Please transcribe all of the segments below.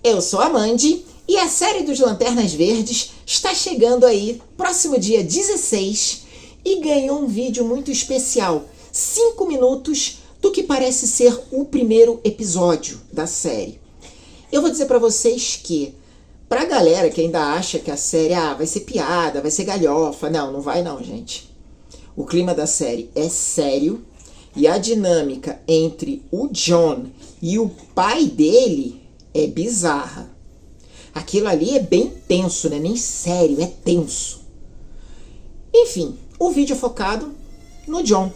Eu sou a Mandy e a série dos Lanternas Verdes está chegando aí, próximo dia 16, e ganhou um vídeo muito especial, 5 minutos do que parece ser o primeiro episódio da série. Eu vou dizer pra vocês que, pra galera que ainda acha que a série vai ser piada, vai ser galhofa, não vai não, gente. O clima da série é sério e a dinâmica entre o John e o pai dele é bizarra. Aquilo ali é bem tenso, né? Nem sério, é tenso. Enfim, o vídeo é focado no John.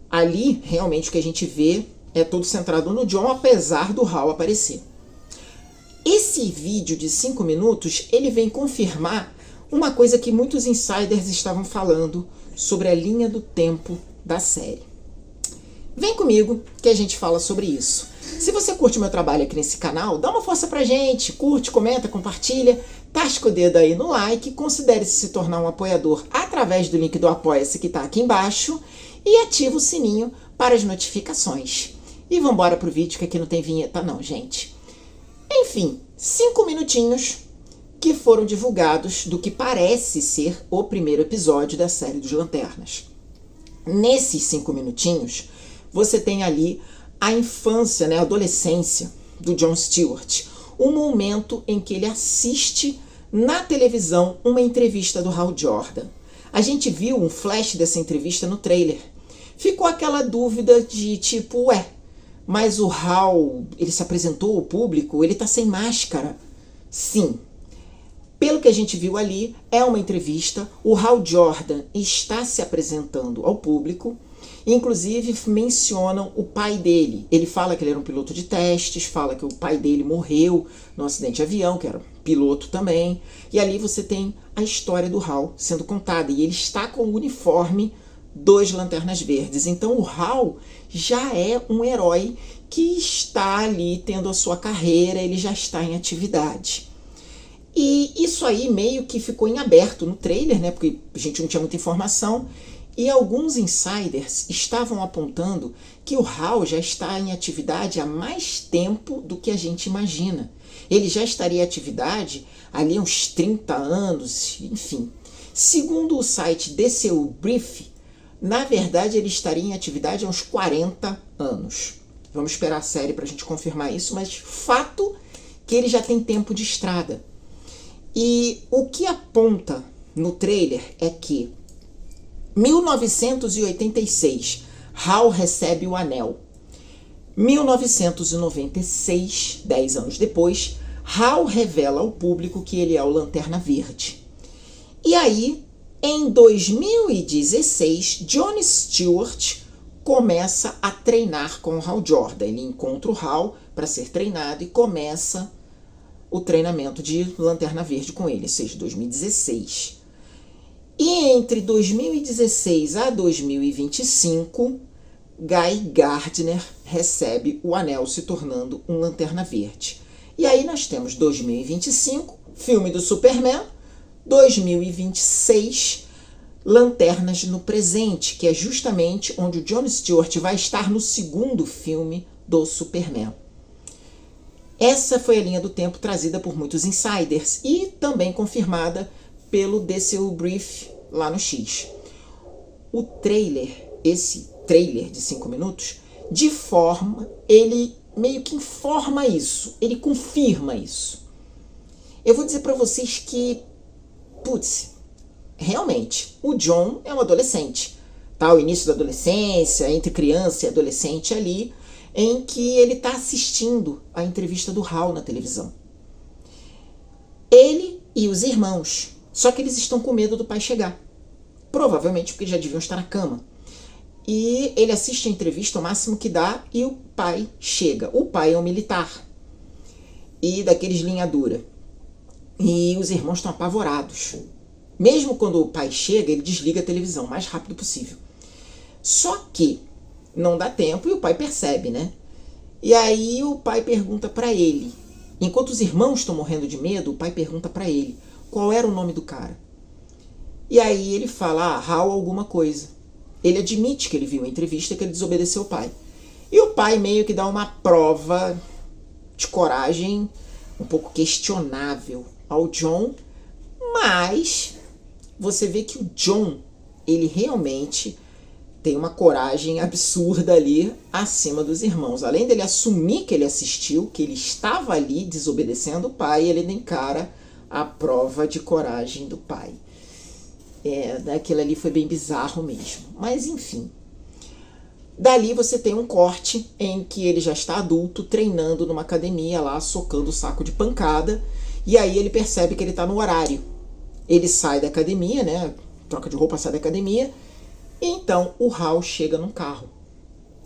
Ali, realmente, o que a gente vê é todo centrado no John, apesar do Hal aparecer. Esse vídeo de 5 minutos, ele vem confirmar uma coisa que muitos insiders estavam falando sobre a linha do tempo da série. Vem comigo que a gente fala sobre isso. Se você curte o meu trabalho aqui nesse canal, dá uma força pra gente, curte, comenta, compartilha, tasca o dedo aí no like, considere se tornar um apoiador através do link do Apoia-se que tá aqui embaixo e ativa o sininho para as notificações. E vambora pro vídeo que aqui não tem vinheta não, gente. Enfim, 5 minutinhos que foram divulgados do que parece ser o primeiro episódio da série dos Lanternas. Nesses 5 minutinhos, você tem ali a infância, né, a adolescência do John Stewart. O momento em que ele assiste na televisão uma entrevista do Hal Jordan. A gente viu um flash dessa entrevista no trailer. Ficou aquela dúvida de tipo, mas o Hal, ele se apresentou ao público, ele tá sem máscara. Sim. Pelo que a gente viu ali, é uma entrevista, o Hal Jordan está se apresentando ao público, inclusive mencionam o pai dele. Ele fala que ele era um piloto de testes, fala que o pai dele morreu no acidente de avião, que era piloto também, e ali você tem a história do Hal sendo contada, e ele está com o uniforme dos Lanternas Verdes. Então o Hal já é um herói que está ali tendo a sua carreira, ele já está em atividade. E isso aí meio que ficou em aberto no trailer, né? Porque a gente não tinha muita informação. E alguns insiders estavam apontando que o Hal já está em atividade há mais tempo do que a gente imagina. Ele já estaria em atividade ali há uns 30 anos, enfim. Segundo o site DCU Brief, na verdade ele estaria em atividade há uns 40 anos. Vamos esperar a série para a gente confirmar isso, mas fato que ele já tem tempo de estrada. E o que aponta no trailer é que 1986, Hal recebe o anel. 1996, 10 anos depois, Hal revela ao público que ele é o Lanterna Verde. E aí, em 2016, John Stewart começa a treinar com o Hal Jordan. Ele encontra o Hal para ser treinado e começa o treinamento de Lanterna Verde com ele, ou seja, 2016. E entre 2016 a 2025, Guy Gardner recebe o anel, se tornando um Lanterna Verde. E aí nós temos 2025, filme do Superman, 2026, Lanternas no Presente, que é justamente onde o John Stewart vai estar no segundo filme do Superman. Essa foi a linha do tempo trazida por muitos insiders e também confirmada pelo DCU Brief lá no X. O trailer, esse trailer de 5 minutos, ele meio que informa isso, ele confirma isso. Eu vou dizer pra vocês que, realmente, o John é um adolescente, tá? O início da adolescência, entre criança e adolescente ali, em que ele está assistindo a entrevista do Hal na televisão. Ele e os irmãos, só que eles estão com medo do pai chegar. Provavelmente porque já deviam estar na cama. E ele assiste a entrevista o máximo que dá e o pai chega. O pai é um militar. E daqueles linha dura. E os irmãos estão apavorados. Mesmo quando o pai chega, ele desliga a televisão o mais rápido possível. Só que não dá tempo e o pai percebe, né? E aí o pai pergunta pra ele. Enquanto os irmãos estão morrendo de medo, o pai pergunta pra ele qual era o nome do cara. E aí ele fala, Hal alguma coisa. Ele admite que ele viu a entrevista, que ele desobedeceu o pai. E o pai meio que dá uma prova de coragem um pouco questionável ao John, mas você vê que o John, ele realmente tem uma coragem absurda ali acima dos irmãos. Além dele assumir que ele assistiu, que ele estava ali desobedecendo o pai, ele ainda encara a prova de coragem do pai. Daquilo ali foi bem bizarro mesmo. Mas enfim. Dali você tem um corte em que ele já está adulto, treinando numa academia lá, socando o saco de pancada. E aí ele percebe que ele está no horário. Ele sai da academia, né? Troca de roupa, sai da academia. E então o Hal chega num carro.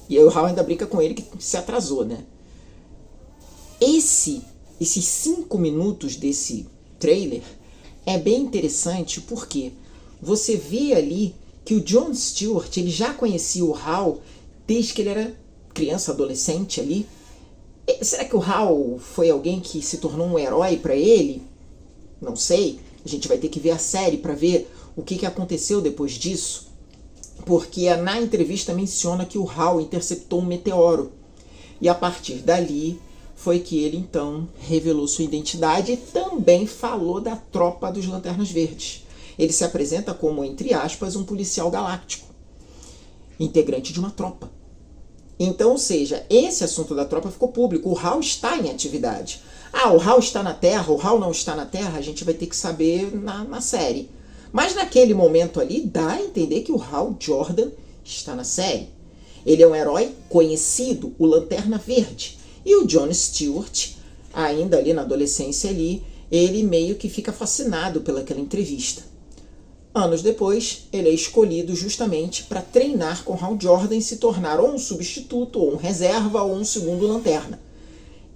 E aí o Hal ainda brinca com ele que se atrasou, né? Esses 5 minutos desse trailer é bem interessante porque você vê ali que o Jon Stewart, ele já conhecia o Hal desde que ele era criança, adolescente ali. Será que o Hal foi alguém que se tornou um herói para ele? Não sei. A gente vai ter que ver a série para ver o que aconteceu depois disso. Porque na entrevista menciona que o Hal interceptou um meteoro. E a partir dali foi que ele então revelou sua identidade e também falou da tropa dos Lanternas Verdes. Ele se apresenta como, entre aspas, um policial galáctico, integrante de uma tropa. Então, ou seja, esse assunto da tropa ficou público. O Hal está em atividade. O Hal está na Terra, o Hal não está na Terra, a gente vai ter que saber na série. Mas naquele momento ali, dá a entender que o Hal Jordan está na série. Ele é um herói conhecido, o Lanterna Verde. E o Jon Stewart, ainda ali na adolescência ali, ele meio que fica fascinado pelaquela entrevista. Anos depois, ele é escolhido justamente para treinar com Hal Jordan e se tornar ou um substituto, ou um reserva, ou um segundo lanterna.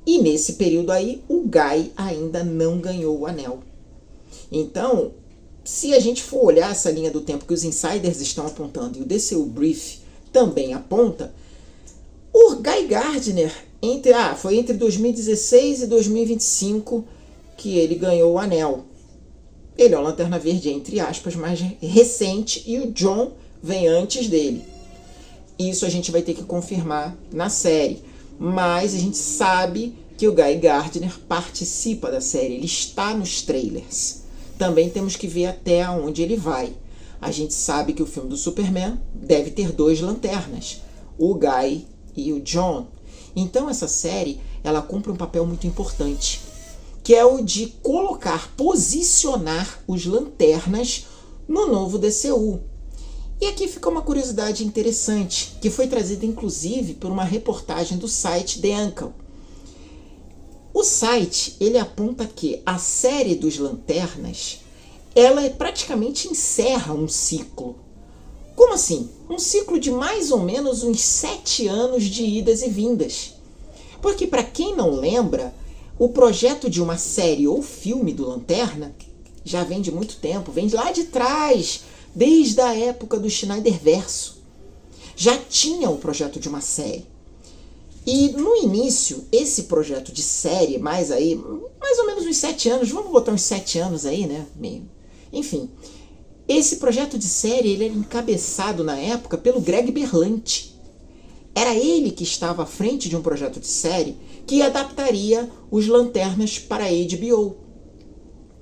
E nesse período aí, o Guy ainda não ganhou o anel. Então, se a gente for olhar essa linha do tempo que os insiders estão apontando e o DCU Brief também aponta, o Guy Gardner, foi entre 2016 e 2025 que ele ganhou o anel. Ele é o Lanterna Verde, entre aspas, mais recente, e o John vem antes dele. Isso a gente vai ter que confirmar na série. Mas a gente sabe que o Guy Gardner participa da série, ele está nos trailers. Também temos que ver até onde ele vai. A gente sabe que o filme do Superman deve ter 2 lanternas, o Guy e o John. Então essa série, ela cumpre um papel muito importante, que é o de posicionar os lanternas no novo DCU. E aqui fica uma curiosidade interessante, que foi trazida inclusive por uma reportagem do site The Uncle. O site, ele aponta que a série dos Lanternas, ela praticamente encerra um ciclo. Como assim? Um ciclo de mais ou menos uns 7 anos de idas e vindas. Porque para quem não lembra, o projeto de uma série ou filme do Lanterna já vem de muito tempo, vem lá de trás, desde a época do Snyderverso. Já tinha o projeto de uma série. E no início, esse projeto de série, mais ou menos uns 7 anos, vamos botar uns 7 anos aí, né? Enfim, esse projeto de série ele era encabeçado na época pelo Greg Berlanti. Era ele que estava à frente de um projeto de série que adaptaria os Lanternas para a HBO.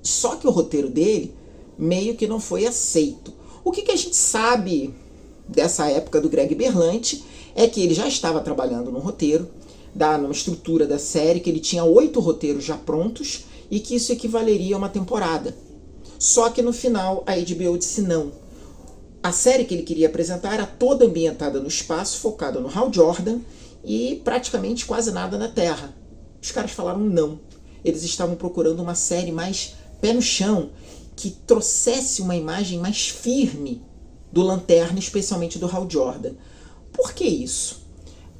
Só que o roteiro dele meio que não foi aceito. O que a gente sabe dessa época do Greg Berlanti é que ele já estava trabalhando no roteiro, numa estrutura da série, que ele tinha 8 roteiros já prontos e que isso equivaleria a uma temporada. Só que no final a HBO disse não. A série que ele queria apresentar era toda ambientada no espaço, focada no Hal Jordan e praticamente quase nada na Terra. Os caras falaram não. Eles estavam procurando uma série mais pé no chão, que trouxesse uma imagem mais firme do Lanterna, especialmente do Hal Jordan. Por que isso?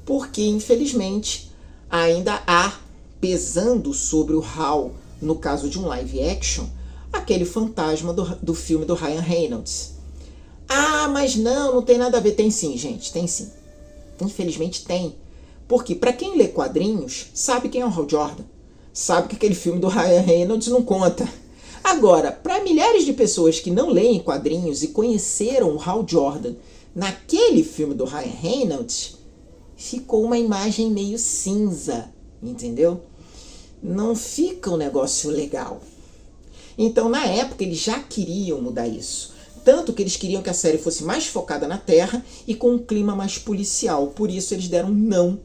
Porque, infelizmente, ainda há, pesando sobre o Hal, no caso de um live action, aquele fantasma do filme do Ryan Reynolds. Mas não tem nada a ver. Tem sim, gente, tem sim. Infelizmente tem. Porque para quem lê quadrinhos, sabe quem é o Hal Jordan. Sabe que aquele filme do Ryan Reynolds não conta. Agora, para milhares de pessoas que não leem quadrinhos e conheceram o Hal Jordan naquele filme do Ryan Reynolds, ficou uma imagem meio cinza, entendeu? não fica um negócio legal. Então, na época, eles já queriam mudar isso. Tanto que eles queriam que a série fosse mais focada na Terra e com um clima mais policial. Por isso, eles deram não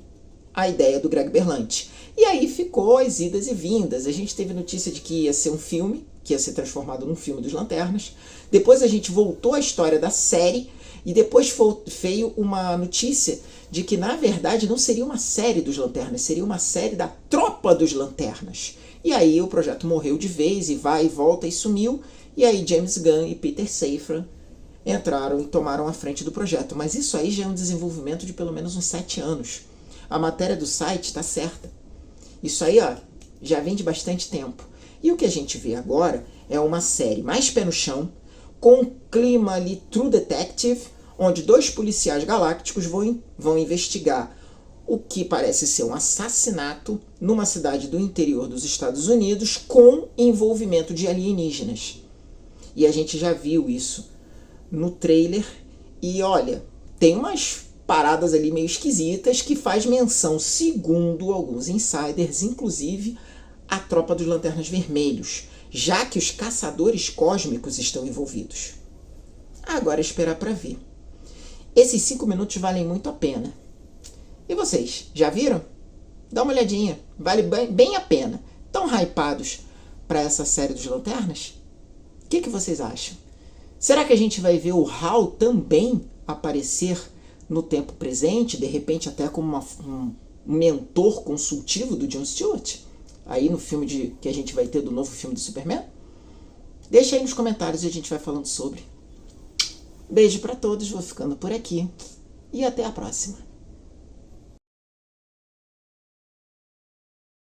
à ideia do Greg Berlanti. E aí ficou as idas e vindas. A gente teve notícia de que ia ser um filme, que ia ser transformado num filme dos Lanternas. Depois a gente voltou à história da série. E depois veio uma notícia de que, na verdade, não seria uma série dos Lanternas, seria uma série da Tropa dos Lanternas. E aí o projeto morreu de vez, e vai e volta e sumiu. E aí James Gunn e Peter Safran entraram e tomaram a frente do projeto. Mas isso aí já é um desenvolvimento de pelo menos uns 7 anos. A matéria do site está certa. Isso aí, ó, já vem de bastante tempo. E o que a gente vê agora é uma série mais pé no chão, com um clima ali True Detective, onde 2 policiais galácticos vão investigar o que parece ser um assassinato numa cidade do interior dos Estados Unidos com envolvimento de alienígenas. E a gente já viu isso no trailer. E olha, tem umas paradas ali meio esquisitas que faz menção, segundo alguns insiders, inclusive a Tropa dos Lanternas Vermelhos, já que os caçadores cósmicos estão envolvidos. Agora é esperar para ver. Esses 5 minutos valem muito a pena. E vocês, já viram? Dá uma olhadinha, vale bem a pena. Tão hypados para essa série dos Lanternas? O que vocês acham? Será que a gente vai ver o Hal também aparecer no tempo presente, de repente até como um mentor consultivo do Jon Stewart? Aí no filme que a gente vai ter do novo filme do Superman? Deixa aí nos comentários e a gente vai falando sobre. Beijo para todos, vou ficando por aqui e até a próxima.